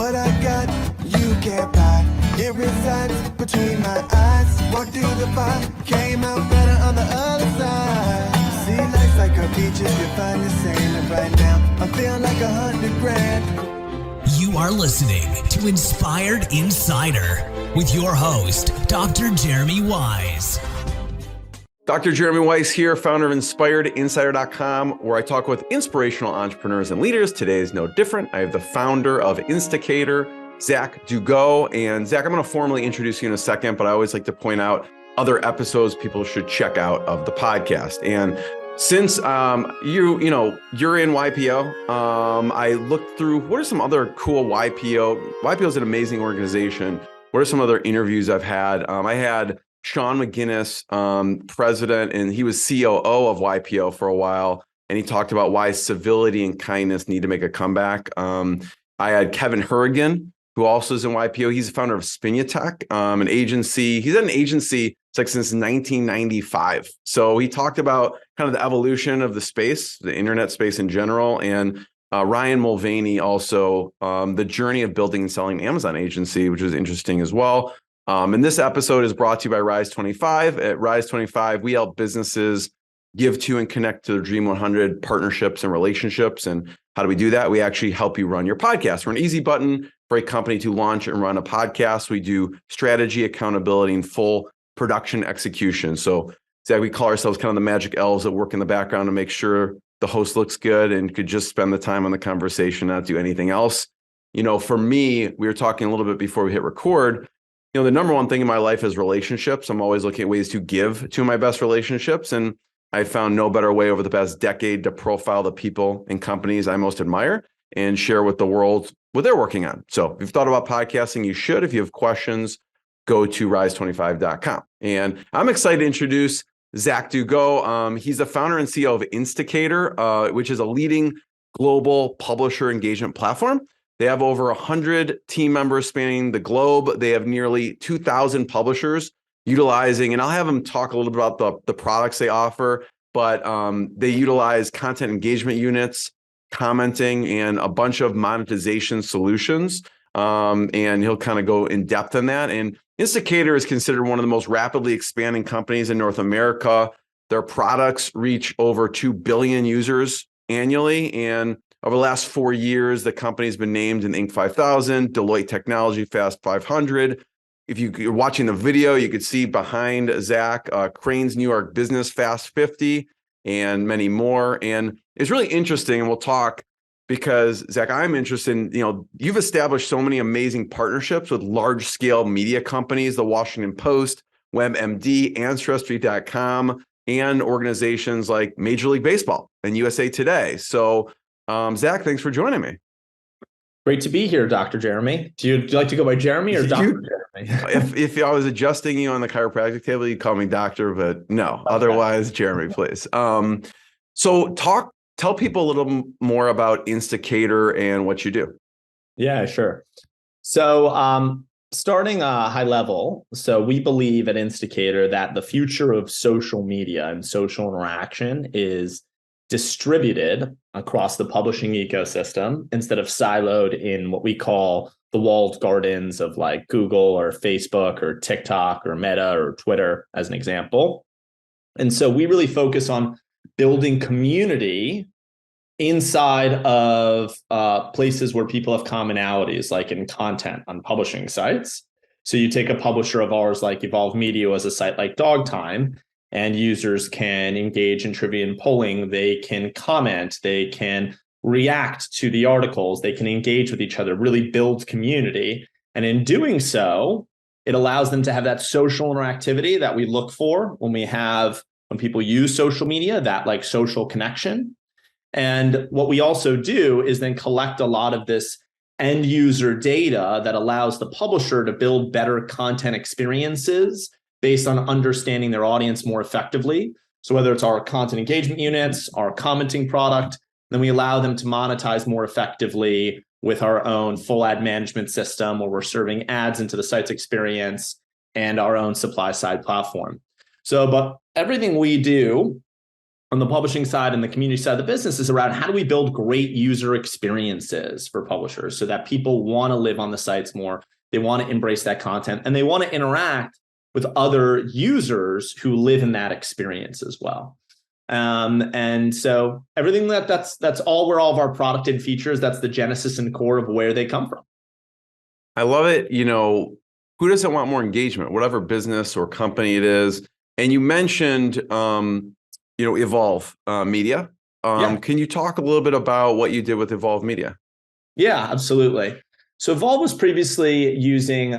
What I got, you can't buy. It resides between my eyes. Walked through the fire, came out better on the other side. See, life's like a beach if you find the sand. And right now, I'm feeling like 100 grand. You are listening to Inspired Insider with your host, Dr. Jeremy Wise. Dr. Jeremy Weiss here, founder of InspiredInsider.com, where I talk with inspirational entrepreneurs and leaders. Today is no different. I have the founder of Insticator, Zack Dugow. And Zack, I'm going to formally introduce you in a second, but I always like to point out other episodes people should check out of the podcast. And since you're in YPO, I looked through what are some other cool YPO. YPO is an amazing organization. What are some other interviews I've had? I had Sean McGinnis, president, and he was COO of YPO for a while, and he talked about why civility and kindness need to make a comeback. I had Kevin Hurrigan, who also is in YPO. He's the founder of Spinutech, an agency. He's had an agency since 1995. So he talked about kind of the evolution of the space, the internet space in general, and Ryan Mulvaney also, the journey of building and selling an Amazon agency, which was interesting as well. And this episode is brought to you by Rise 25. At Rise 25, we help businesses give to and connect to their Dream 100 partnerships and relationships. And how do we do that? We actually help you run your podcast. We're an easy button for a company to launch and run a podcast. We do strategy, accountability, and full production execution. So Zach, we call ourselves kind of the magic elves that work in the background to make sure the host looks good and could just spend the time on the conversation, not do anything else. You know, for me, we were talking a little bit before we hit record. You know, the number one thing in my life is relationships. I'm always looking at ways to give to my best relationships. And I found no better way over the past decade to profile the people and companies I most admire and share with the world what they're working on. So if you've thought about podcasting, you should. If you have questions, go to rise25.com. And I'm excited to introduce Zack Dugow. He's the founder and CEO of Insticator, which is a leading global publisher engagement platform. They have over 100 team members spanning the globe. They have nearly 2,000 publishers utilizing, and I'll have them talk a little bit about the products they offer, but they utilize content engagement units, commenting, and a bunch of monetization solutions. And he'll kind of go in depth on that. And Insticator is considered one of the most rapidly expanding companies in North America. Their products reach over 2 billion users annually. And over the last 4 years, the company's been named in Inc. 5000, Deloitte Technology Fast 500. If you're watching the video, you could see behind Zack, Crain's New York Business Fast 50 and many more. And it's really interesting, and we'll talk because, Zack, I'm interested in, you've established so many amazing partnerships with large-scale media companies, the Washington Post, WebMD, Ancestry.com, and organizations like Major League Baseball and USA Today. So, Zack, thanks for joining me. Great to be here, Dr. Jeremy. Do you like to go by Jeremy or Dr. Jeremy? if I was adjusting you on the chiropractic table, you'd call me doctor, but no, okay. Otherwise, Jeremy, please. So tell people a little more about Insticator and what you do. Yeah, sure. So starting high level, so we believe at Insticator that the future of social media and social interaction is distributed across the publishing ecosystem instead of siloed in what we call the walled gardens of like Google or Facebook or TikTok or Meta or Twitter, as an example. And so we really focus on building community inside of places where people have commonalities, like in content on publishing sites. So you take a publisher of ours like Evolve Media as a site like Dogtime, and users can engage in trivia and polling. They can comment, they can react to the articles, they can engage with each other, really build community. And in doing so, it allows them to have that social interactivity that we look for when people use social media, that like social connection. And what we also do is then collect a lot of this end user data that allows the publisher to build better content experiences based on understanding their audience more effectively. So whether it's our content engagement units, our commenting product, then we allow them to monetize more effectively with our own full ad management system where we're serving ads into the site's experience and our own supply side platform. So, but everything we do on the publishing side and the community side of the business is around how do we build great user experiences for publishers so that people want to live on the sites more, they want to embrace that content, and they want to interact with other users who live in that experience as well. And so everything that's all where all of our product and features, that's the genesis and core of where they come from. I love it. Who doesn't want more engagement, whatever business or company it is? And you mentioned, Evolve Media. Can you talk a little bit about what you did with Evolve Media? Yeah, absolutely. So Evolve was previously using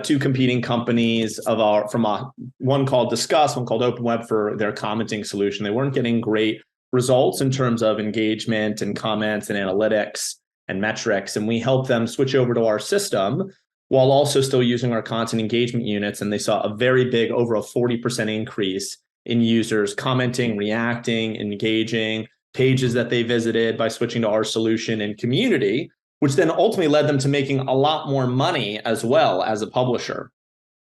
two competing companies one called Discuss, one called Open Web for their commenting solution. They weren't getting great results in terms of engagement and comments and analytics and metrics. And we helped them switch over to our system while also still using our content engagement units. And they saw a very big, over a 40% increase in users commenting, reacting, engaging, pages that they visited by switching to our solution and community, which then ultimately led them to making a lot more money as well as a publisher.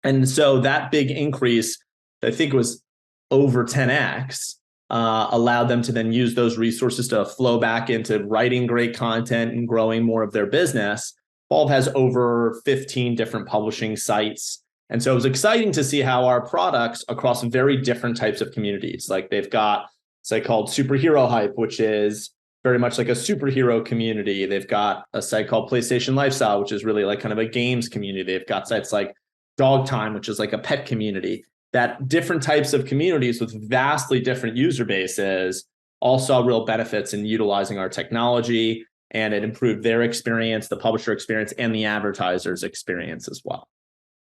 And so that big increase, I think it was over 10x, allowed them to then use those resources to flow back into writing great content and growing more of their business. Evolve has over 15 different publishing sites. And so it was exciting to see how our products across very different types of communities, like they've got site called Superhero Hype, which is very much like a superhero community. They've got a site called PlayStation Lifestyle, which is really like kind of a games community. They've got sites like Dog Time, which is like a pet community. That different types of communities with vastly different user bases all saw real benefits in utilizing our technology, and it improved their experience, the publisher experience, and the advertiser's experience as well.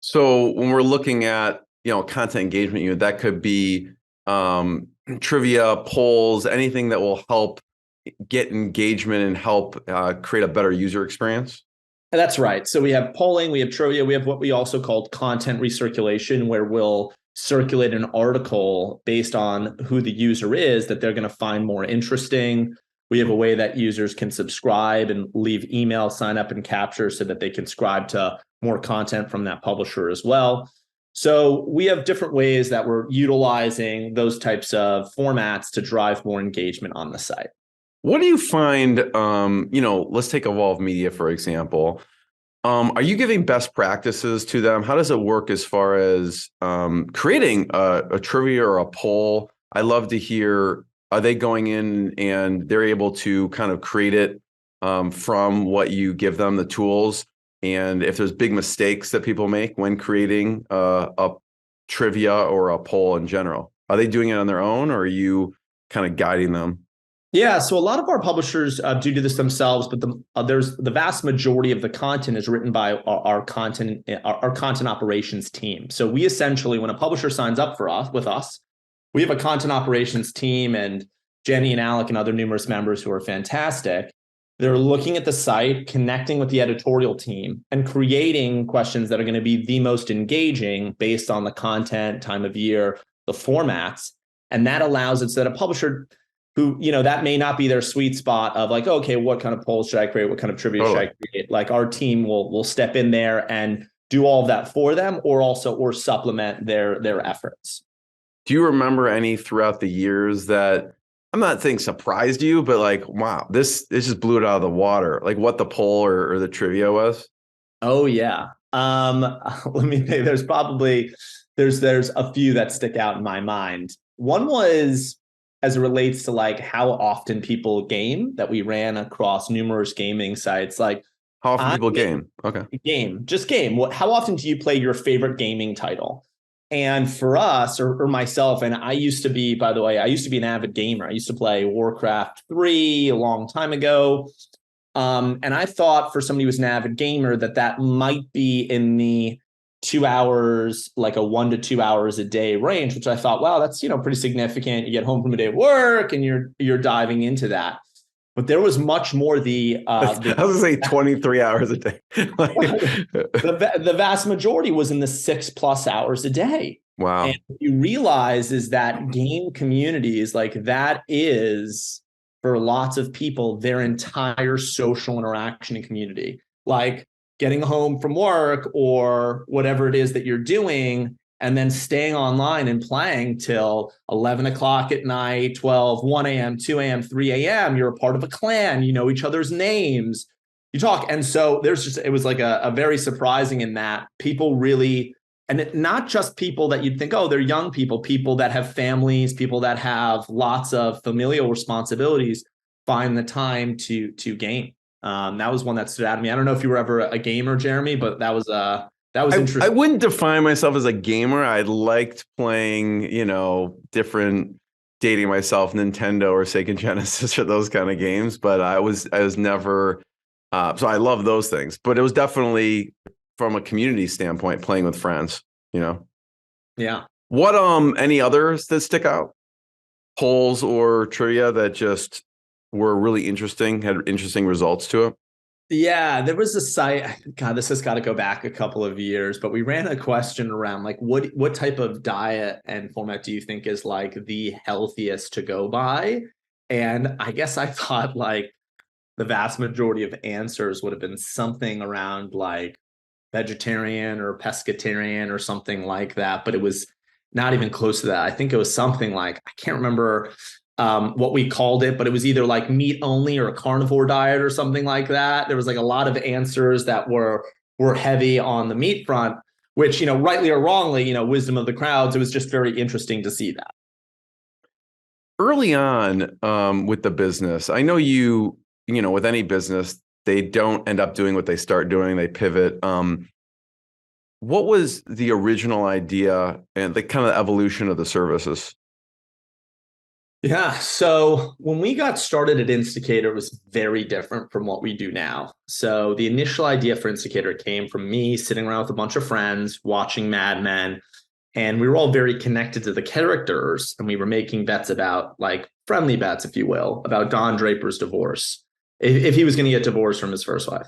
So when we're looking at, content engagement unit, that could be trivia, polls, anything that will help get engagement and help create a better user experience? That's right. So we have polling, we have trivia, we have what we also called content recirculation, where we'll circulate an article based on who the user is that they're going to find more interesting. We have a way that users can subscribe and leave email, sign up, and capture so that they can subscribe to more content from that publisher as well. So we have different ways that we're utilizing those types of formats to drive more engagement on the site. What do you find, let's take Evolve Media, for example. Are you giving best practices to them? How does it work as far as creating a trivia or a poll? I love to hear, are they going in and they're able to kind of create it from what you give them, the tools? And if there's big mistakes that people make when creating a trivia or a poll in general, are they doing it on their own, or are you kind of guiding them? Yeah, so a lot of our publishers do this themselves, but there's the vast majority of the content is written by our content operations team. So we essentially, when a publisher signs up with us, we have a content operations team, and Jenny and Alec and other numerous members who are fantastic. They're looking at the site, connecting with the editorial team, and creating questions that are going to be the most engaging based on the content, time of year, the formats. And that allows it so that a publisher who, that may not be their sweet spot of like, okay, what kind of polls should I create? What kind of trivia should I create? Like our team will step in there and do all of that for them, or supplement their efforts. Do you remember any throughout the years that, I'm not saying surprised you, but like, wow, this just blew it out of the water, like what the poll or the trivia was? Oh yeah. Let me think. There's a few that stick out in my mind. One was as it relates to like how often people game, that we ran across numerous gaming sites. Like how often people game? Okay. Game. How often do you play your favorite gaming title? And for us or myself, and I used to be an avid gamer. I used to play Warcraft 3 a long time ago. And I thought for somebody who was an avid gamer that might be in the 2 hours, like a 1 to 2 hours a day range, which I thought, wow, that's, pretty significant. You get home from a day of work and you're diving into that. But there was much more I was going to say 23 hours a day. the vast majority was in the 6+ hours a day. Wow. And what you realize is that game communities, like that is, for lots of people, their entire social interaction and community. Like getting home from work or whatever it is that you're doing, and then staying online and playing till 11 o'clock at night, 12, 1 a.m., 2 a.m., 3 a.m. You're a part of a clan, you know each other's names, you talk. And so it was like a very surprising in that people really, and not just people that you'd think, oh, they're young people that have families, people that have lots of familial responsibilities, find the time to game. That was one that stood out to me. I don't know if you were ever a gamer, Jeremy, but that was interesting. I wouldn't define myself as a gamer. I liked playing, different, dating myself, Nintendo or Sega Genesis or those kind of games. But I was never, so I love those things. But it was definitely from a community standpoint, playing with friends, Yeah. What, any others that stick out? Polls or trivia that just were really interesting, had interesting results to it? Yeah, there was a site. God, this has got to go back a couple of years, but we ran a question around like what type of diet and format do you think is like the healthiest to go by? And I guess I thought like the vast majority of answers would have been something around like vegetarian or pescatarian or something like that, but it was not even close to that. I think it was something like, I can't remember what we called it, but it was either like meat only or a carnivore diet or something like that. There was like a lot of answers that were heavy on the meat front, which, rightly or wrongly, wisdom of the crowds, it was just very interesting to see that. Early on with the business, I know with any business, they don't end up doing what they start doing, they pivot. What was the original idea and the kind of evolution of the services? Yeah. So when we got started at Insticator, it was very different from what we do now. So the initial idea for Insticator came from me sitting around with a bunch of friends, watching Mad Men, and we were all very connected to the characters. And we were making bets about, like, friendly bets, if you will, about Don Draper's divorce, if he was going to get divorced from his first wife,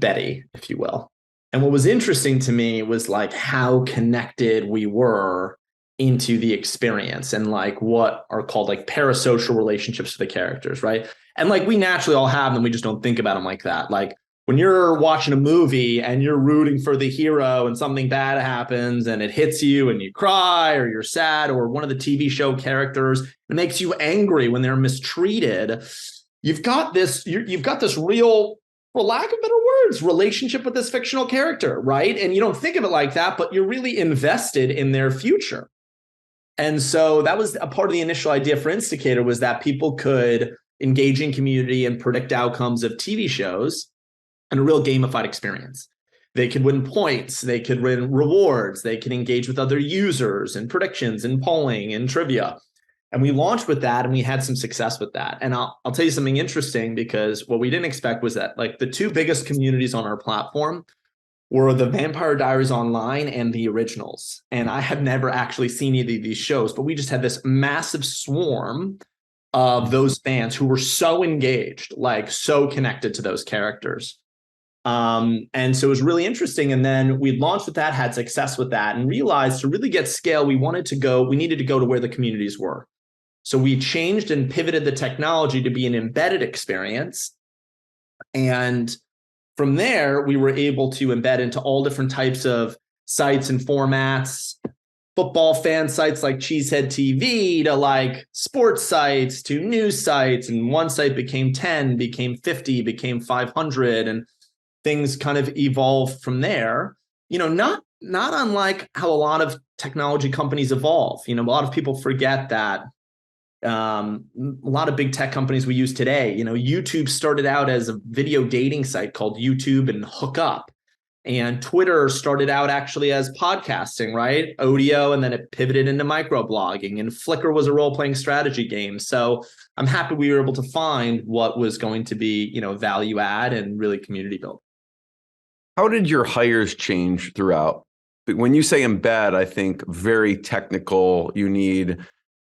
Betty, if you will. And what was interesting to me was like how connected we were into the experience and like what are called like parasocial relationships for the characters, right? And like we naturally all have them, we just don't think about them like that. Like when you're watching a movie and you're rooting for the hero and something bad happens and it hits you and you cry or you're sad, or one of the TV show characters, it makes you angry when they're mistreated. You've got this real, for lack of better words, relationship with this fictional character, right? And you don't think of it like that, but you're really invested in their future. And so that was a part of the initial idea for Insticator, was that people could engage in community and predict outcomes of TV shows in a real gamified experience. They could win points, they could win rewards, they could engage with other users and predictions and polling and trivia. And we launched with that and we had some success with that. And I'll tell you something interesting, because what we didn't expect was that like the two biggest communities on our platform were the Vampire Diaries Online and the Originals. And I had never actually seen either of these shows, but we just had this massive swarm of those fans who were so engaged, like so connected to those characters. And so it was really interesting. And then we launched with that, had success with that, and realized to really get scale, we needed to go to where the communities were. So we changed and pivoted the technology to be an embedded experience. And from there, we were able to embed into all different types of sites and formats, football fan sites like Cheesehead TV to like sports sites to news sites. And one site became 10, became 50, became 500, and things kind of evolved from there. Not unlike how a lot of technology companies evolve. A lot of people forget that a lot of big tech companies we use today, YouTube started out as a video dating site called YouTube and Hook Up. And Twitter started out actually as podcasting, right? Audio, and then it pivoted into microblogging. And Flickr was a role-playing strategy game. So I'm happy we were able to find what was going to be, value add and really community build. How did your hires change throughout? When you say embed, I think very technical. You need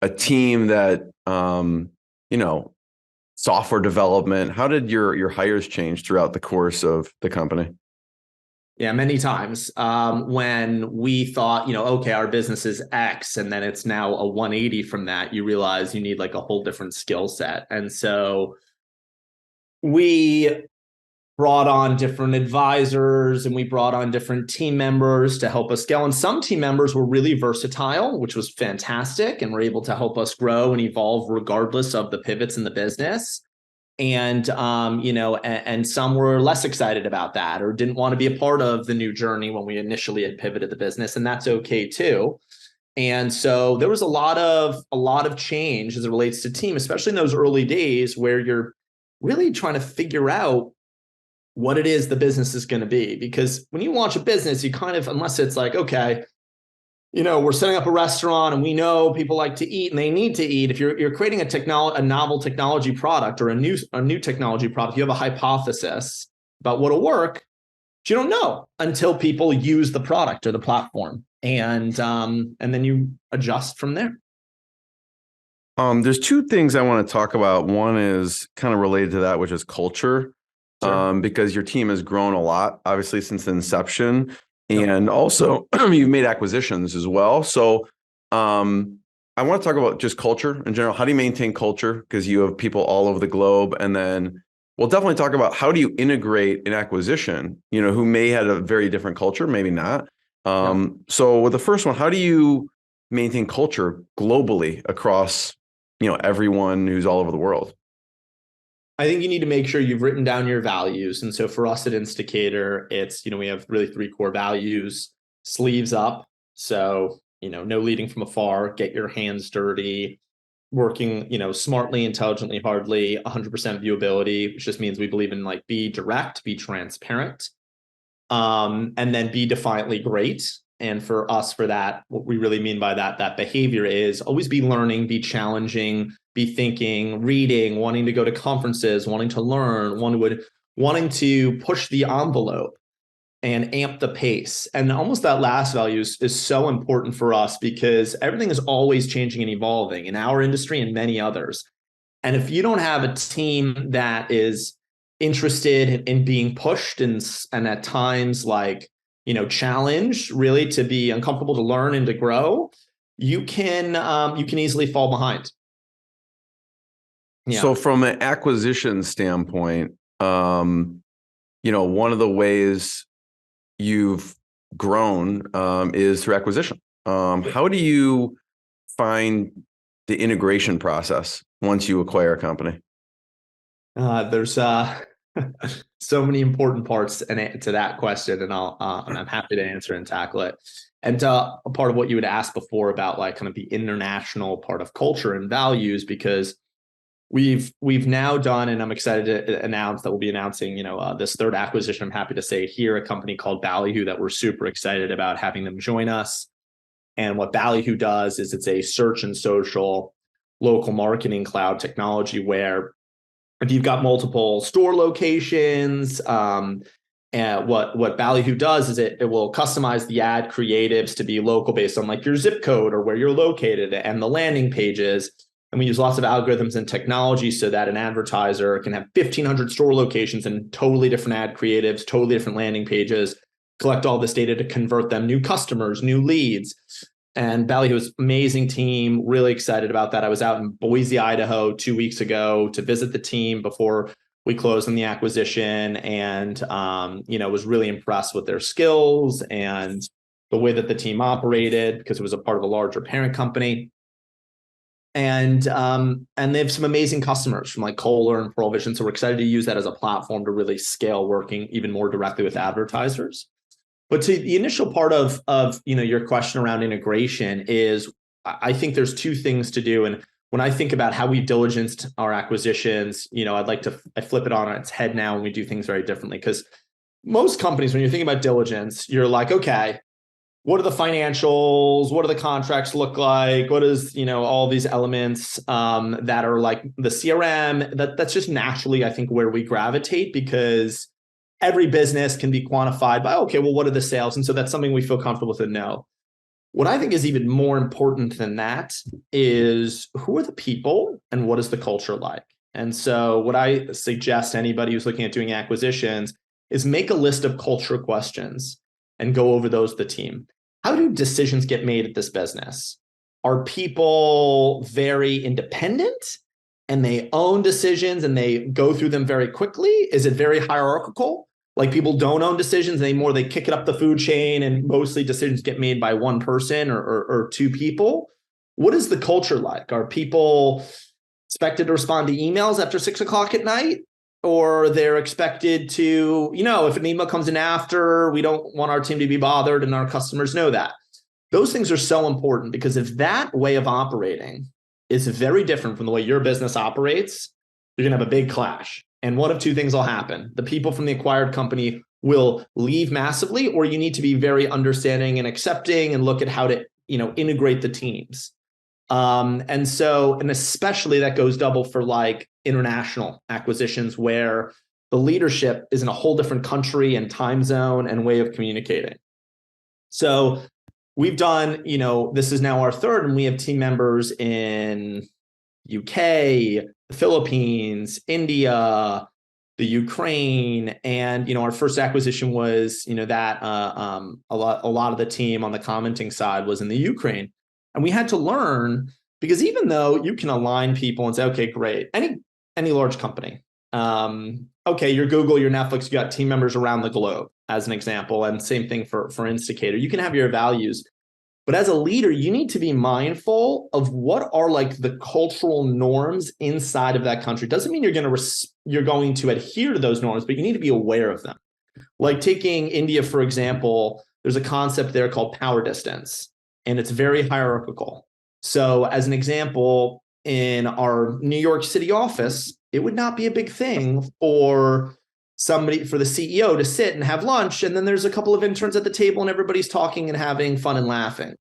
a team that, software development. How did your hires change throughout the course of the company? Yeah, many times when we thought, okay, our business is X, and then it's now a 180 from that, you realize you need like a whole different skill set. And so we brought on different advisors and we brought on different team members to help us scale. And some team members were really versatile, which was fantastic, and were able to help us grow and evolve regardless of the pivots in the business. And, and some were less excited about that or didn't want to be a part of the new journey when we initially had pivoted the business. And that's okay too. And so there was a lot of change as it relates to team, especially in those early days where you're really trying to figure out what it is the business is going to be. Because when you launch a business, you kind of, unless it's like, okay, we're setting up a restaurant and we know people like to eat and they need to eat. If you're creating a novel technology product or a new technology product, you have a hypothesis about what'll work, but you don't know until people use the product or the platform. And then you adjust from there. There's two things I want to talk about. One is kind of related to that, which is culture. Sure. Because your team has grown a lot, obviously, since the inception. And also you've made acquisitions as well. So I want to talk about just culture in general. How do you maintain culture? Because you have people all over the globe. And then we'll definitely talk about how do you integrate an acquisition, who may have a very different culture, maybe not. So with the first one, how do you maintain culture globally across, everyone who's all over the world? I think you need to make sure you've written down your values. And so for us at Insticator, it's, we have really 3 core values: sleeves up. So, no leading from afar, get your hands dirty, working, smartly, intelligently, hardly, 100% viewability, which just means we believe in be direct, be transparent, and then be defiantly great. And for us, for that, what we really mean by that behavior is always be learning, be challenging, be thinking, reading, wanting to go to conferences, wanting to learn, wanting to push the envelope and amp the pace. And almost that last value is so important for us because everything is always changing and evolving in our industry and many others. And if you don't have a team that is interested in being pushed and at times challenged, really to be uncomfortable, to learn and to grow, you can easily fall behind. Yeah. So from an acquisition standpoint, one of the ways you've grown is through acquisition. How do you find the integration process once you acquire a company? There's so many important parts to that question, and I'm happy to answer and tackle it. And a part of what you had asked before about kind of the international part of culture and values, because we've now done, and I'm excited to announce that we'll be announcing, this third acquisition. I'm happy to say here, a company called Ballyhoo that we're super excited about having them join us. And what Ballyhoo does is it's a search and social local marketing cloud technology where if you've got multiple store locations, and what Ballyhoo does is it will customize the ad creatives to be local based on your zip code or where you're located and the landing pages. And we use lots of algorithms and technology so that an advertiser can have 1,500 store locations and totally different ad creatives, totally different landing pages, collect all this data to convert them, new customers, new leads. And Ballyhoo's amazing team, really excited about that. I was out in Boise, Idaho 2 weeks ago to visit the team before we closed on the acquisition, and was really impressed with their skills and the way that the team operated because it was a part of a larger parent company. And they have some amazing customers from Kohler and Pearl Vision. So we're excited to use that as a platform to really scale working even more directly with advertisers. But to the initial part of your question around integration is, I think there's 2 things to do. And when I think about how we diligenced our acquisitions, I flip it on its head now and we do things very differently. Because most companies, when you're thinking about diligence, you're like, okay, what are the financials? What do the contracts look like? What is, all these elements that are the CRM? That's just naturally, I think, where we gravitate, because every business can be quantified by, okay, well, what are the sales? And so that's something we feel comfortable with and know. What I think is even more important than that is, who are the people and what is the culture like? And so what I suggest to anybody who's looking at doing acquisitions is make a list of culture questions and go over those with the team. How do decisions get made at this business? Are people very independent? and they own decisions and they go through them very quickly? Is it very hierarchical? Like people don't own decisions anymore. They kick it up the food chain and mostly decisions get made by one person or two people. What is the culture like? Are people expected to respond to emails after 6 o'clock at night? Or they're expected to, if an email comes in after, we don't want our team to be bothered and our customers know that. Those things are so important because if that way of operating is very different from the way your business operates, you're going to have a big clash. And one of two things will happen. The people from the acquired company will leave massively, or you need to be very understanding and accepting and look at how to, integrate the teams. And especially that goes double for like international acquisitions where the leadership is in a whole different country and time zone and way of communicating. So we've done, this is now our third, and we have team members in UK, the Philippines, India, the Ukraine, and our first acquisition was that a lot of the team on the commenting side was in the Ukraine. And we had to learn, because even though you can align people and say, okay, great, any large company, okay, your Google, your Netflix, you got team members around the globe, as an example, and same thing for Insticator. You can have your values, but as a leader, you need to be mindful of what are like the cultural norms inside of that country. Doesn't mean you're going to adhere to those norms, but you need to be aware of them. Like taking India, for example, there's a concept there called power distance. And it's very hierarchical. So as an example, in our New York City office, it would not be a big thing for the CEO to sit and have lunch. And then there's a couple of interns at the table and everybody's talking and having fun and laughing.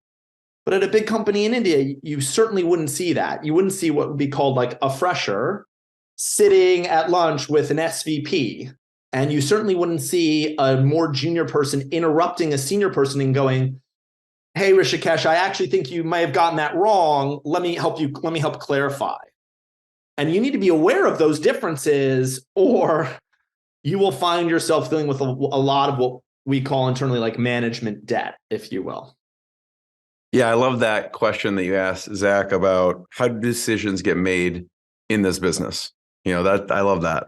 But at a big company in India, you certainly wouldn't see that. You wouldn't see what would be called like a fresher sitting at lunch with an SVP. And you certainly wouldn't see a more junior person interrupting a senior person and going, hey, Rishikesh, I actually think you may have gotten that wrong. Let me help clarify. And you need to be aware of those differences, or you will find yourself dealing with a lot of what we call internally like management debt, if you will. Yeah, I love that question that you asked, Zach, about how do decisions get made in this business? That I love that.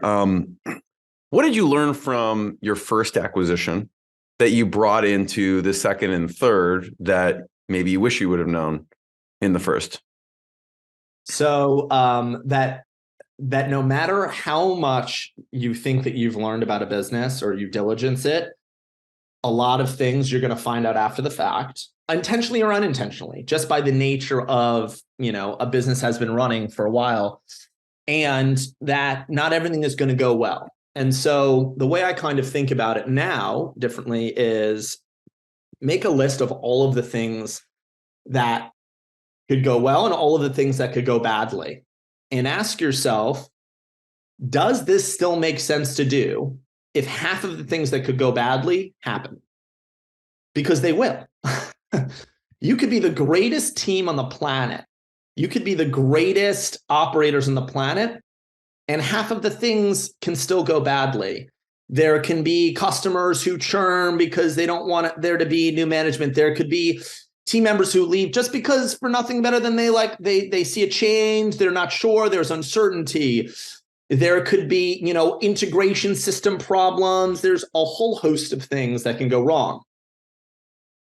What did you learn from your first acquisition that you brought into the second and third that maybe you wish you would have known in the first? So that no matter how much you think that you've learned about a business or you diligence it, a lot of things you're going to find out after the fact, intentionally or unintentionally, just by the nature of, a business has been running for a while, and that not everything is going to go well. And so the way I kind of think about it now differently is make a list of all of the things that could go well and all of the things that could go badly. And ask yourself, does this still make sense to do if half of the things that could go badly happen? Because they will. You could be the greatest team on the planet. You could be the greatest operators on the planet, and half of the things can still go badly. There can be customers who churn because they don't want there to be new management. There could be team members who leave just because for nothing better than they see a change. They're not sure. There's uncertainty. There could be, integration system problems. There's a whole host of things that can go wrong.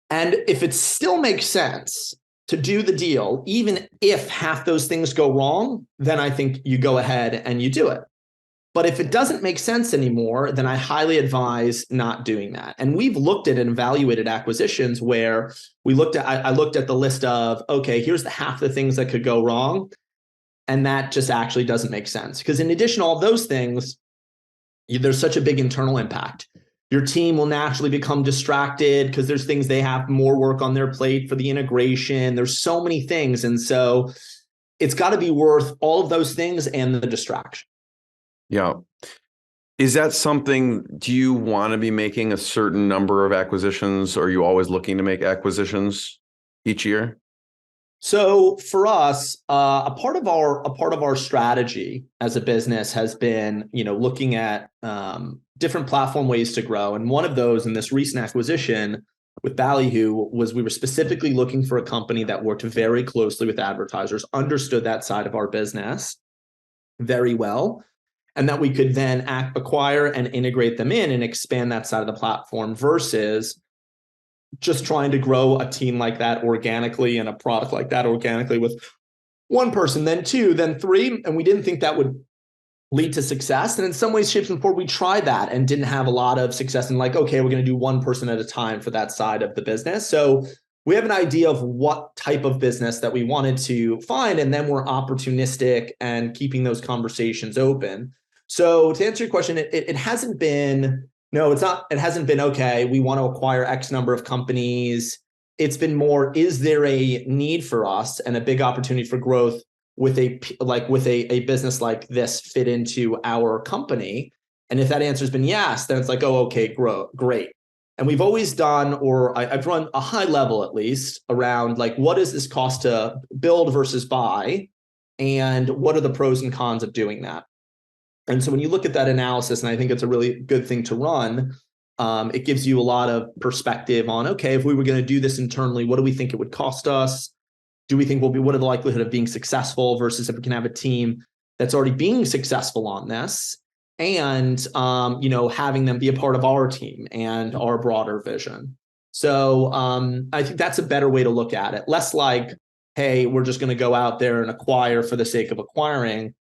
And if it still makes sense to do the deal, even if half those things go wrong, then I think you go ahead and you do it. But if it doesn't make sense anymore, then I highly advise not doing that. And we've looked at and evaluated acquisitions where I looked at the list of, okay, here's the half the things that could go wrong. And that just actually doesn't make sense. Because in addition to all those things, there's such a big internal impact. Your team will naturally become distracted because there's things they have more work on their plate for the integration. There's so many things. And so it's got to be worth all of those things and the distraction. Yeah. Is that something, do you want to be making a certain number of acquisitions? Or are you always looking to make acquisitions each year? So for us, a part of our strategy as a business has been, looking at different platform ways to grow. And one of those in this recent acquisition with Ballyhoo was we were specifically looking for a company that worked very closely with advertisers, understood that side of our business, very well, and that we could then acquire and integrate them in and expand that side of the platform versus just trying to grow a team like that organically and a product like that organically with one person, then two, then three. And we didn't think that would lead to success. And in some ways, shapes and form, we tried that and didn't have a lot of success. And like, okay, we're going to do one person at a time for that side of the business. So we have an idea of what type of business that we wanted to find, and then we're opportunistic and keeping those conversations open. So to answer your question, it hasn't been, no, it's not, it hasn't been, okay, we want to acquire X number of companies. It's been more, is there a need for us and a big opportunity for growth with a business like this fit into our company? And if that answer has been yes, then it's like, oh, okay, great. And we've always done, or I've run a high level at least around like, what does this cost to build versus buy? And what are the pros and cons of doing that? And so when you look at that analysis, and I think it's a really good thing to run, it gives you a lot of perspective on, okay, if we were going to do this internally, what do we think it would cost us? Do we think what are the likelihood of being successful versus if we can have a team that's already being successful on this and, having them be a part of our team and our broader vision. So I think that's a better way to look at it. Less like, hey, we're just going to go out there and acquire for the sake of acquiring.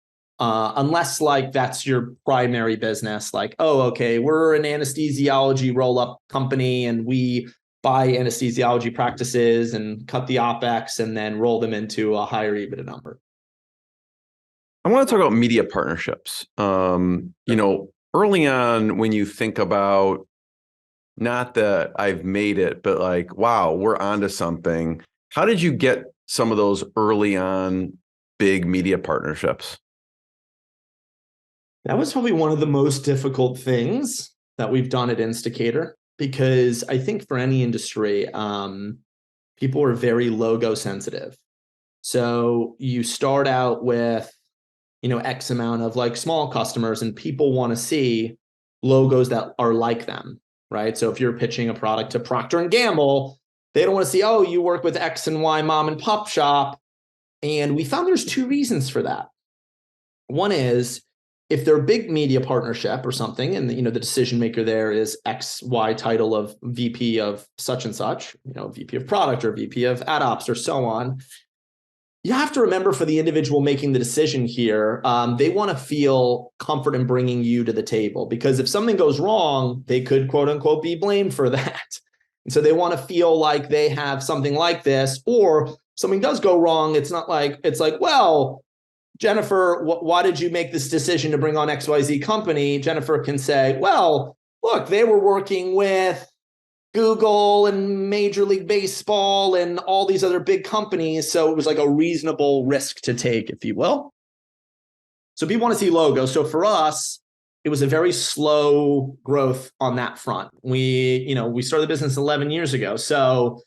Unless like that's your primary business, like, oh, okay, we're an anesthesiology roll-up company and we buy anesthesiology practices and cut the OpEx and then roll them into a higher EBITDA number. I want to talk about media partnerships. Early on when you think about, not that I've made it, but like, wow, we're onto something. How did you get some of those early on big media partnerships? That was probably one of the most difficult things that we've done at Insticator, because I think for any industry, people are very logo sensitive. So you start out with, X amount of like small customers, and people want to see logos that are like them, right? So if you're pitching a product to Procter and Gamble, they don't want to see, oh, you work with X and Y mom and pop shop. And we found there's two reasons for that. One is, if they're a big media partnership or something, and the decision maker there is XY title of VP of such and such, VP of product or VP of ad ops or so on, you have to remember for the individual making the decision here, they want to feel comfort in bringing you to the table, because if something goes wrong, they could quote unquote be blamed for that. And so they want to feel like they have something like this, or something does go wrong. It's not like, it's like, well, Jennifer, why did you make this decision to bring on XYZ company? Jennifer can say, well, look, they were working with Google and Major League Baseball and all these other big companies. So it was like a reasonable risk to take, if you will. So people want to see logos. So for us, it was a very slow growth on that front. We started the business 11 years ago. So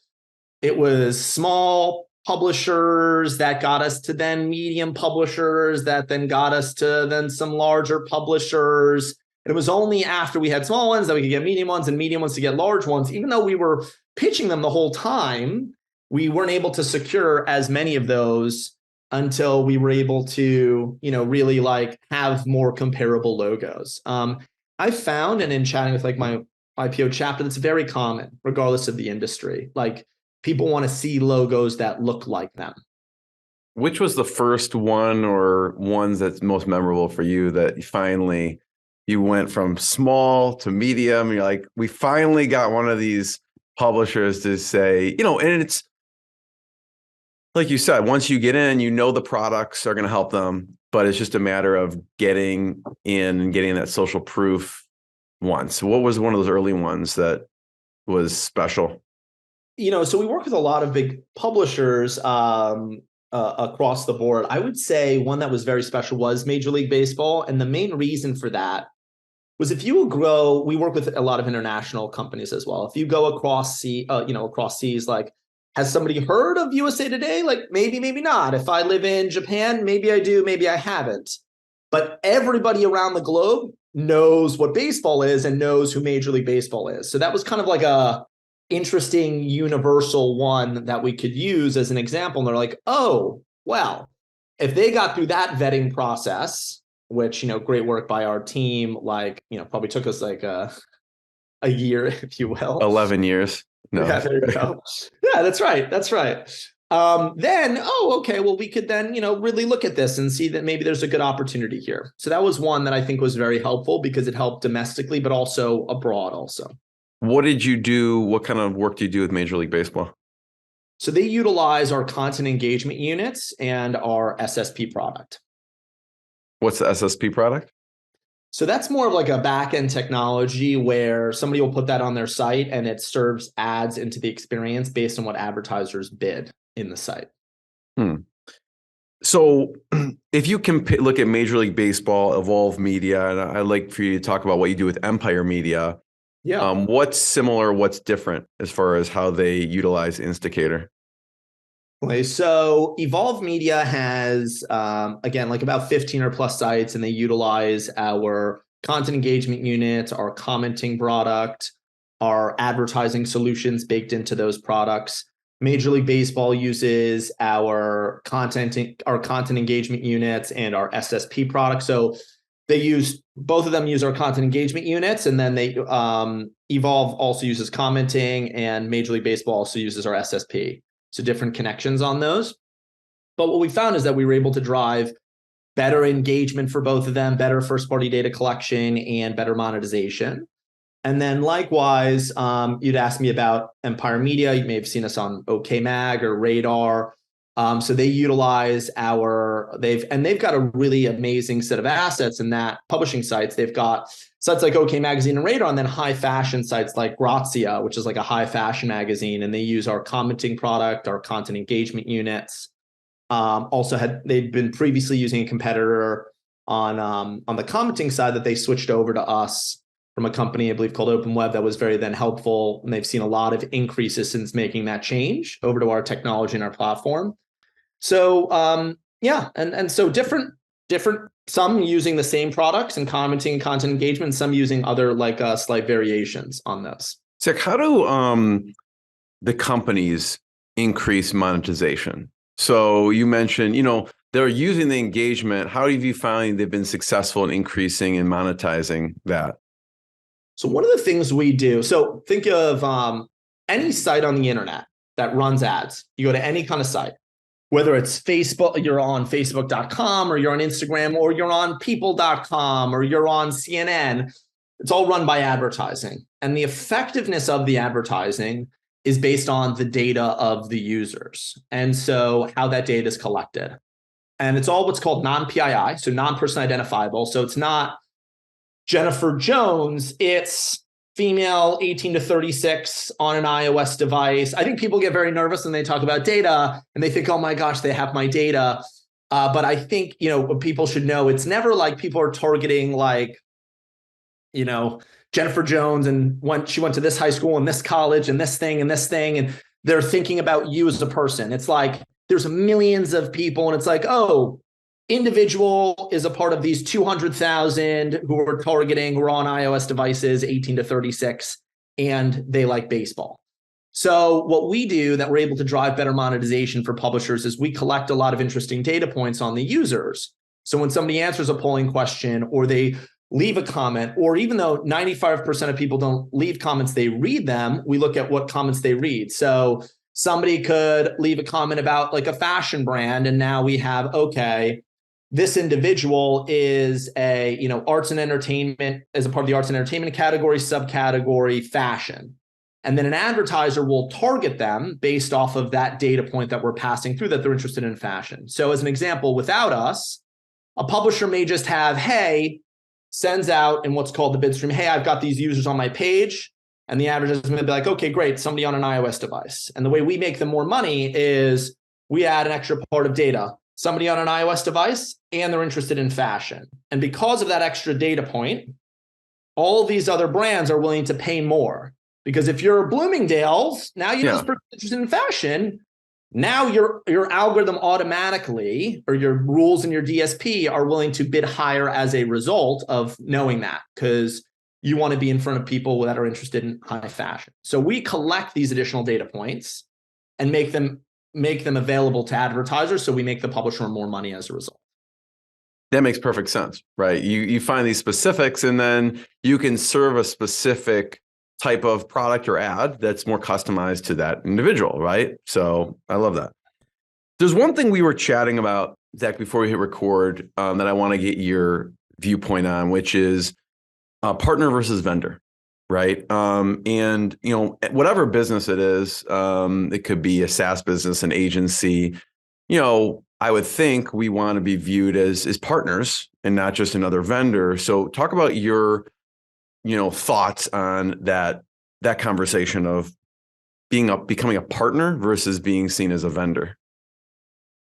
it was small publishers that got us to then medium publishers that then got us to then some larger publishers. And it was only after we had small ones that we could get medium ones and medium ones to get large ones. Even though we were pitching them the whole time, we weren't able to secure as many of those until we were able to, really like have more comparable logos. I found, and in chatting with like my IPO chapter, that's very common, regardless of the industry. Like, people want to see logos that look like them. Which was the first one or ones that's most memorable for you that you went from small to medium? And you're like, we finally got one of these publishers to say, and it's like you said, once you get in, the products are going to help them, but it's just a matter of getting in and getting that social proof once. What was one of those early ones that was special? So we work with a lot of big publishers across the board. I would say one that was very special was Major League Baseball. And the main reason for that was, if you will grow, we work with a lot of international companies as well. If you go across seas, like, has somebody heard of USA Today? Like, maybe, maybe not. If I live in Japan, maybe I do, maybe I haven't. But everybody around the globe knows what baseball is and knows who Major League Baseball is. So that was kind of like a interesting universal one that we could use as an example. And they're like, oh, well, if they got through that vetting process, which, great work by our team, probably took us like a year, if you will. 11 years. No. Yeah, there you go. Yeah, that's right. Then, okay, well, we could then, really look at this and see that maybe there's a good opportunity here. So that was one that I think was very helpful because it helped domestically, but also abroad also. What did you do? What kind of work do you do with Major League Baseball? So they utilize our content engagement units and our SSP product. What's the SSP product? So that's more of like a back-end technology where somebody will put that on their site and it serves ads into the experience based on what advertisers bid in the site. So if you can look at Major League Baseball, Evolve Media, and I'd like for you to talk about what you do with Empire Media. Yeah. What's similar, what's different as far as how they utilize Insticator? Okay, so Evolve Media has, again, like about 15 or plus sites, and they utilize our content engagement unit, our commenting product, our advertising solutions baked into those products. Major League Baseball uses our content engagement units and our SSP product. So both of them use our content engagement units, and then they Evolve also uses commenting, and Major League Baseball also uses our SSP. So different connections on those. But what we found is that we were able to drive better engagement for both of them, better first-party data collection, and better monetization. And then likewise, you'd ask me about Empire Media. You may have seen us on OK Mag or Radar. So they utilize they've got a really amazing set of assets in that publishing sites. They've got sites like OK Magazine and Radar, and then high fashion sites like Grazia, which is like a high fashion magazine. And they use our commenting product, our content engagement units. They'd been previously using a competitor on the commenting side that they switched over to us from a company, I believe, called Open Web that was very then helpful. And they've seen a lot of increases since making that change over to our technology and our platform. So and so different, some using the same products and commenting and content engagement, some using other slight variations on those. Zack, how do the companies increase monetization? So you mentioned, they're using the engagement. How have you found they've been successful in increasing and monetizing that? So one of the things we do, so think of any site on the internet that runs ads. You go to any kind of site, whether it's Facebook, you're on Facebook.com, or you're on Instagram, or you're on people.com, or you're on CNN. It's all run by advertising. And the effectiveness of the advertising is based on the data of the users. And so how that data is collected. And it's all what's called non-PII, so non-person identifiable. So it's not Jennifer Jones, it's female 18 to 36 on an iOS device. I think people get very nervous when they talk about data and they think, oh my gosh, they have my data. But I think, what people should know, it's never like people are targeting Jennifer Jones and when she went to this high school and this college and this thing, and they're thinking about you as a person. It's like there's millions of people and it's like, oh, individual is a part of these 200,000 who are targeting, who are on iOS devices, 18 to 36, and they like baseball. So what we do that we're able to drive better monetization for publishers is we collect a lot of interesting data points on the users. So when somebody answers a polling question or they leave a comment, or even though 95% of people don't leave comments, they read them, we look at what comments they read. So somebody could leave a comment about like a fashion brand, and now we have, okay, this individual is arts and entertainment, as a part of the arts and entertainment category, subcategory fashion. And then an advertiser will target them based off of that data point that we're passing through that they're interested in fashion. So as an example, without us, a publisher may just have, sends out in what's called the bid stream, I've got these users on my page. And the advertiser is going to be like, okay, great, somebody on an iOS device. And the way we make them more money is we add an extra part of data. Somebody on an iOS device, and they're interested in fashion. And because of that extra data point, all these other brands are willing to pay more. Because if you're Bloomingdale's, now you know this person's interested in fashion, now your algorithm automatically, or your rules and your DSP are willing to bid higher as a result of knowing that, because you want to be in front of people that are interested in high fashion. So we collect these additional data points and make them available to advertisers, so we make the publisher more money as a result. That makes perfect sense, right? You find these specifics, and then you can serve a specific type of product or ad that's more customized to that individual, right? So I love that. There's one thing we were chatting about, Zach, before we hit record, that I want to get your viewpoint on, which is partner versus vendor, right? And whatever business it is, it could be a SaaS business, an agency. I would think we want to be viewed as partners and not just another vendor. So talk about your, thoughts on that conversation of becoming a partner versus being seen as a vendor.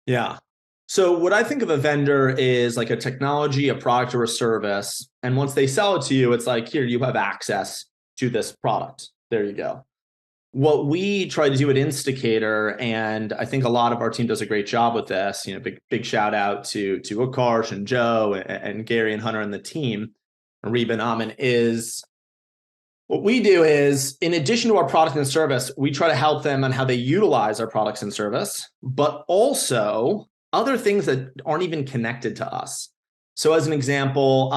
Yeah. So what I think of a vendor is like a technology, a product, or a service. And once they sell it to you, it's like, here, you have access to this product. There you go. What we try to do at Insticator, and I think a lot of our team does a great job with this, big shout out to Ukarsh and Joe and Gary and Hunter and the team, and Reba and Amin, is what we do is, in addition to our product and service, we try to help them on how they utilize our products and service, but also other things that aren't even connected to us. So as an example,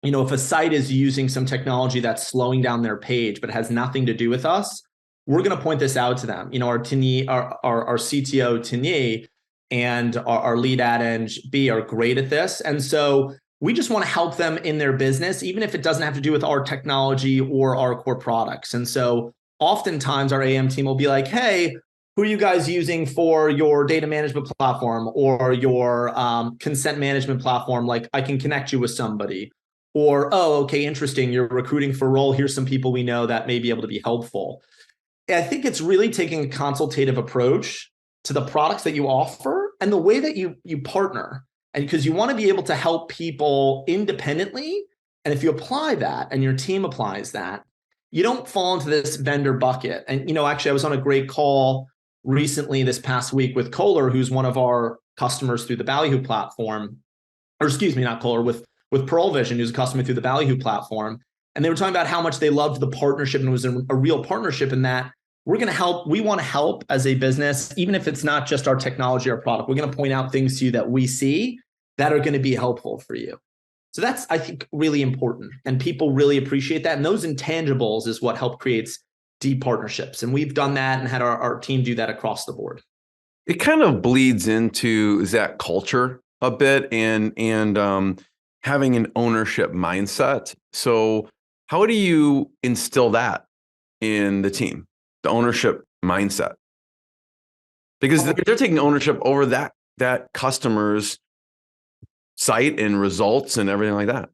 if a site is using some technology that's slowing down their page, but has nothing to do with us, we're going to point this out to them. Our CTO, Tini, and our lead ad eng, B, are great at this. And so we just want to help them in their business, even if it doesn't have to do with our technology or our core products. And so oftentimes our AM team will be like, hey, who are you guys using for your data management platform or your consent management platform? Like, I can connect you with somebody. Or, oh, okay, interesting. You're recruiting for a role. Here's some people we know that may be able to be helpful. I think it's really taking a consultative approach to the products that you offer and the way that you partner. And because you want to be able to help people independently. And if you apply that and your team applies that, you don't fall into this vendor bucket. And, actually, I was on a great call recently this past week with Kohler, who's one of our customers through the Ballyhoo platform, or excuse me, not Kohler, with Pearl Vision, who's a customer through the Ballyhoo platform. And they were talking about how much they loved the partnership, and it was a real partnership in that we want to help as a business, even if it's not just our technology or product. We're going to point out things to you that we see that are going to be helpful for you. So that's, I think, really important. And people really appreciate that. And those intangibles is what help creates deep partnerships. And we've done that and had our team do that across the board. It kind of bleeds into that culture a bit and having an ownership mindset. So how do you instill that in the team, the ownership mindset? Because they're taking ownership over that customer's site and results and everything like that.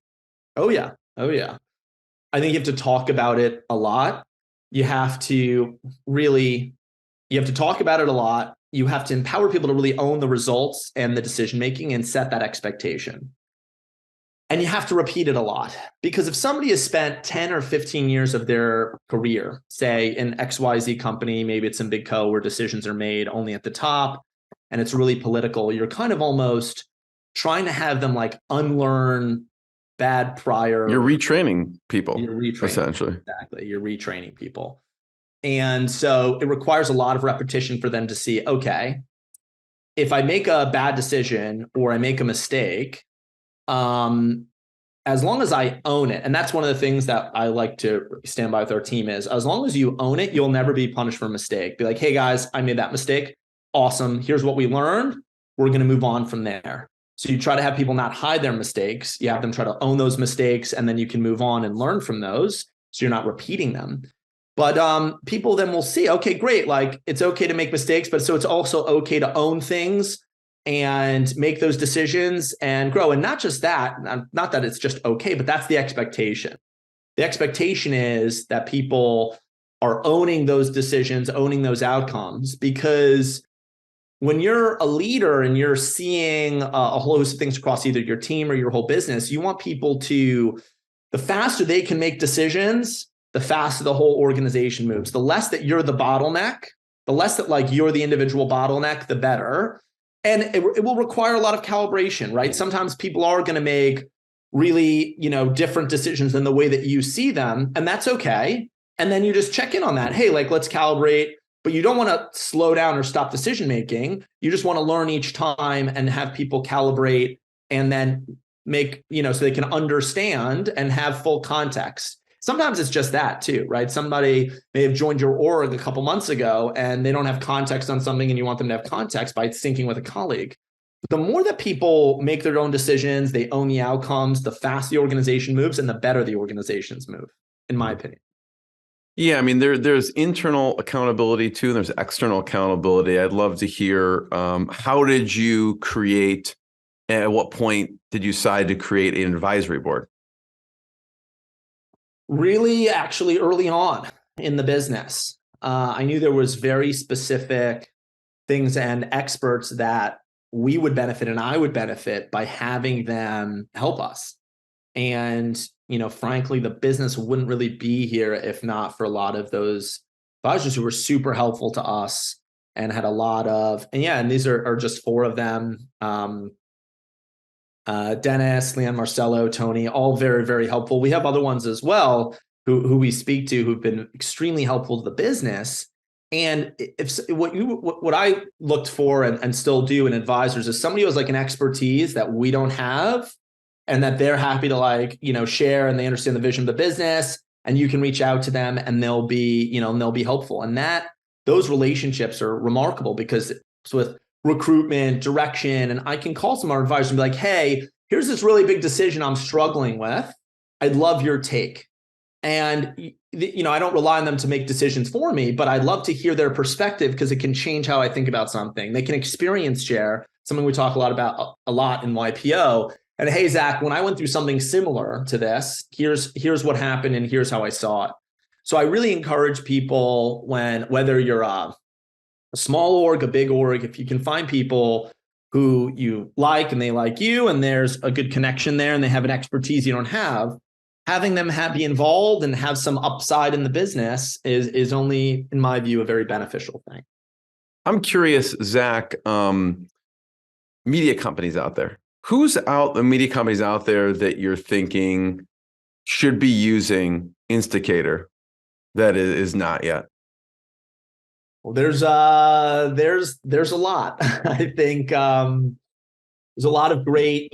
Oh yeah. I think you have to talk about it a lot. You have to talk about it a lot. You have to empower people to really own the results and the decision-making and set that expectation. And you have to repeat it a lot, because if somebody has spent 10 or 15 years of their career, say in XYZ company, maybe it's in Big Co where decisions are made only at the top and it's really political, you're kind of almost trying to have them like unlearn bad prior. You're retraining people, essentially. Exactly. You're retraining people. And so it requires a lot of repetition for them to see, okay, if I make a bad decision or I make a mistake, as long as I own it, and that's one of the things that I like to stand by with our team is, as long as you own it, you'll never be punished for a mistake. Be like, hey guys, I made that mistake. Awesome. Here's what we learned. We're going to move on from there. So you try to have people not hide their mistakes. You have them try to own those mistakes, and then you can move on and learn from those. So you're not repeating them. But people then will see, okay, great. Like, it's okay to make mistakes, but so it's also okay to own things and make those decisions and grow. And not just that, not that it's just okay, but that's the expectation. The expectation is that people are owning those decisions, owning those outcomes, because when you're a leader and you're seeing a whole host of things across either your team or your whole business, you want people to, the faster they can make decisions, the faster the whole organization moves. The less that you're the bottleneck, the less that like you're the individual bottleneck, the better. And it will require a lot of calibration, right? Sometimes people are going to make really, different decisions than the way that you see them, and that's okay. And then you just check in on that. Hey, like, let's calibrate. But you don't want to slow down or stop decision making. You just want to learn each time and have people calibrate and then make, so they can understand and have full context. Sometimes it's just that too, right? Somebody may have joined your org a couple months ago and they don't have context on something, and you want them to have context by syncing with a colleague. But the more that people make their own decisions, they own the outcomes, the faster the organization moves and the better the organizations move, in my opinion. Yeah, I mean, there's internal accountability too, and there's external accountability. I'd love to hear, how did you create, at what point did you decide to create an advisory board? Really, actually, early on in the business, I knew there was very specific things and experts that we would benefit and I would benefit by having them help us. And, frankly, the business wouldn't really be here if not for a lot of those advisors who were super helpful to us and had a lot of, and these are just four of them. Dennis, Leon, Marcelo, Tony, all very, very helpful. We have other ones as well who we speak to who've been extremely helpful to the business. And if what I looked for and still do in advisors is somebody who has like an expertise that we don't have, and that they're happy to share, and they understand the vision of the business, and you can reach out to them and they'll be helpful. And those relationships are remarkable because it's with recruitment, direction, and I can call some of our advisors and be like, hey, here's this really big decision I'm struggling with. I'd love your take. And, I don't rely on them to make decisions for me, but I'd love to hear their perspective because it can change how I think about something. They can experience share, something we talk a lot in YPO. And hey, Zach, when I went through something similar to this, here's what happened and here's how I saw it. So I really encourage people whether you're a small org, a big org, if you can find people who you like and they like you, and there's a good connection there and they have an expertise you don't have, having them be involved and have some upside in the business is only, in my view, a very beneficial thing. I'm curious, Zach, media companies out there. The media companies out there that you're thinking should be using Insticator that is not yet? Well, there's a lot. I think there's a lot of great,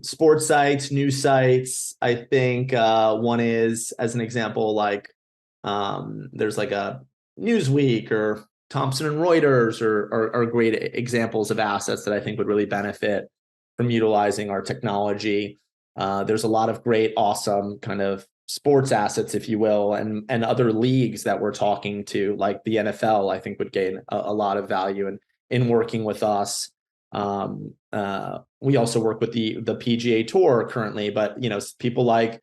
sports sites, news sites. I think one is, as an example, there's like a Newsweek or Thomson and Reuters are great examples of assets that I think would really benefit from utilizing our technology. There's a lot of great, awesome kind of sports assets, if you will, and other leagues that we're talking to, like the NFL, I think would gain a lot of value in working with us. We also work with the PGA Tour currently, but people like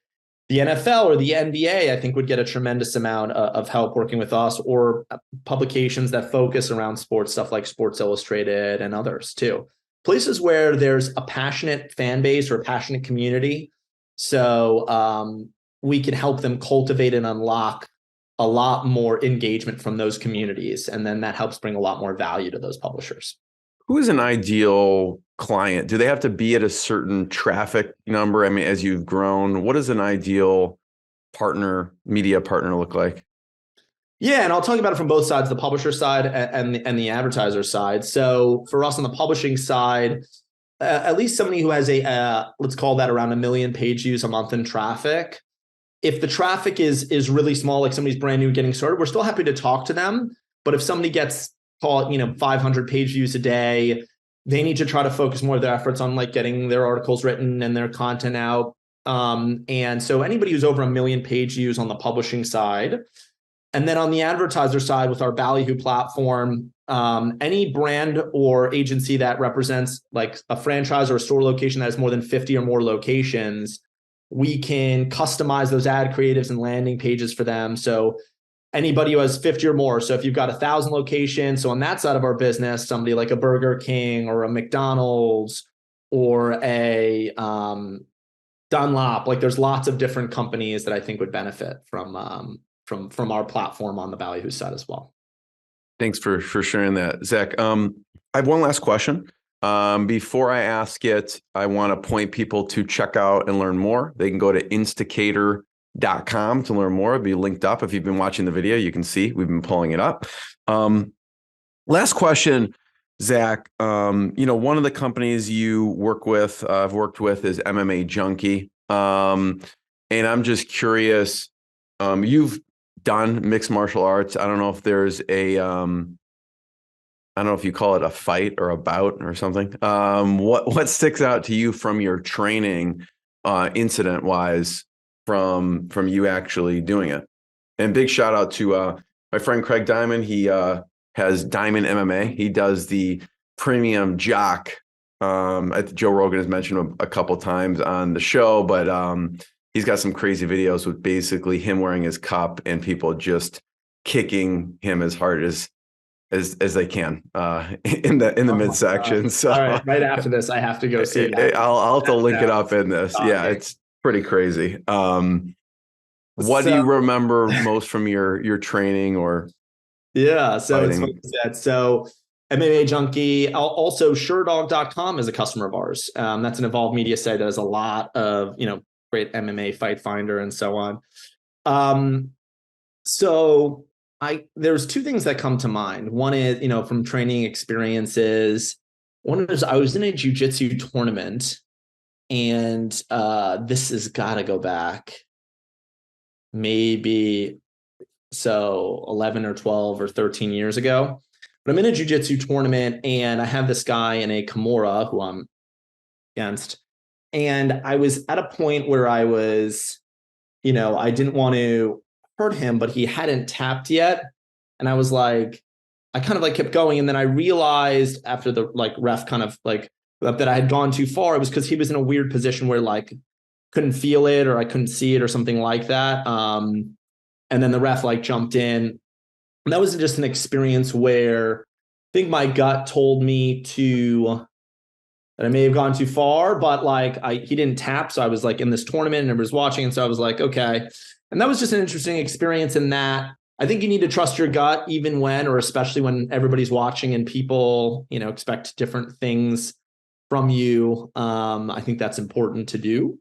the NFL or the NBA, I think would get a tremendous amount of help working with us, or publications that focus around sports, stuff like Sports Illustrated and others too. Places where there's a passionate fan base or a passionate community. So we can help them cultivate and unlock a lot more engagement from those communities. And then that helps bring a lot more value to those publishers. Who is an ideal client? Do they have to be at a certain traffic number? I mean, as you've grown, what does an ideal media partner look like? Yeah, and I'll talk about it from both sides, the publisher side and the advertiser side. So for us on the publishing side, at least somebody who has let's call that around 1 million page views a month in traffic. If the traffic is really small, like somebody's brand new getting started, we're still happy to talk to them. But if somebody gets 500 page views a day, they need to try to focus more of their efforts on getting their articles written and their content out. And so anybody who's over 1 million page views on the publishing side. And then on the advertiser side with our Ballyhoo platform, any brand or agency that represents like a franchise or a store location that has more than 50 or more locations, we can customize those ad creatives and landing pages for them. So anybody who has 50 or more. So if you've got 1,000 locations, so on that side of our business, somebody like a Burger King or a McDonald's or a Dunlop, there's lots of different companies that I think would benefit from our platform on the Ballyhoo side as well. Thanks for sharing that, Zach. I have one last question. Before I ask it, I want to point people to check out and learn more. They can go to Insticator.com to learn more. It'll be linked up. If you've been watching the video, you can see we've been pulling it up. Last question, Zach, one of the companies you work with, I've worked with, is MMA Junkie. And I'm just curious, you've done mixed martial arts. I don't know if there's I don't know if you call it a fight or a bout or something. What sticks out to you from your training, incident wise, from you actually doing it? And big shout out to my friend Craig Diamond. He has Diamond MMA. He does the premium jock. Joe Rogan has mentioned him a couple times on the show, but he's got some crazy videos with basically him wearing his cup and people just kicking him as hard as they can in the midsection. So all right after this, I have to go see that. I'll have to link it up in this. Yeah, it's pretty crazy. What do you remember most from your training or? Yeah, so fighting? It's what you said. So MMA Junkie, also SureDog.com is a customer of ours. That's an evolved media site that has a lot of, great MMA fight finder and so on. So there's two things that come to mind. One is, from training experiences. One is I was in a jiu-jitsu tournament, and this has got to go back maybe 11 or 12 or 13 years ago. But I'm in a jiu-jitsu tournament, and I have this guy in a Kimura who I'm against. And I was at a point where I was, I didn't want to hurt him, but he hadn't tapped yet. And I was like, I kind of kept going. And then I realized after the ref kind of that I had gone too far. It was because he was in a weird position where couldn't feel it, or I couldn't see it, or something like that. And then the ref jumped in. And that was just an experience where I think my gut told me that I may have gone too far, but he didn't tap. So I was in this tournament and I was watching. And so I was like, okay. And that was just an interesting experience in that I think you need to trust your gut, even when, or especially when everybody's watching and people, expect different things from you. I think that's important to do.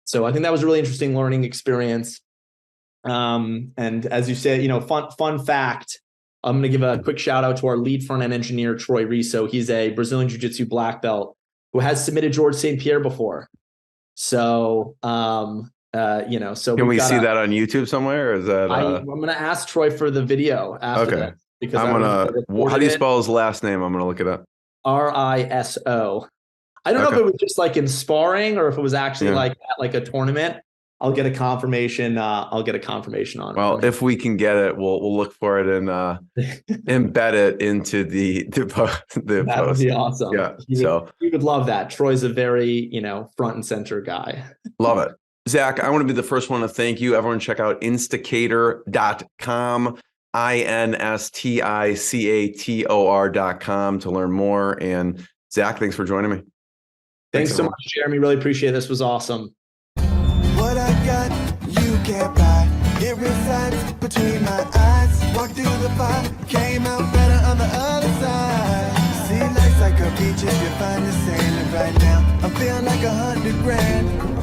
So I think that was a really interesting learning experience. And as you said, fun fact, I'm going to give a quick shout out to our lead front-end engineer, Troy Riso. He's a Brazilian Jiu-Jitsu black belt who has submitted George St. Pierre before. So, so can we see that on YouTube somewhere? Or is that? I'm going to ask Troy for the video after that. Because how do you spell his last name? I'm going to look it up. Riso. I don't know if it was just in sparring or if it was actually at a tournament. I'll get a confirmation. I'll get a confirmation on it. Well, if we can get it, we'll look for it and embed it into the that post. Would be awesome. Yeah. You would love that. Troy's a very, front and center guy. Love it. Zach, I want to be the first one to thank you. Everyone check out Insticator.com, Insticator.com to learn more. And Zach, thanks for joining me. Thanks so much, Jeremy. Really appreciate it. This was awesome. What I got, you can't buy. It resides between my eyes. Walked through the fire, came out better on the other side. See, life's like a beach if you find the sailing right now. I'm feeling like $100 grand.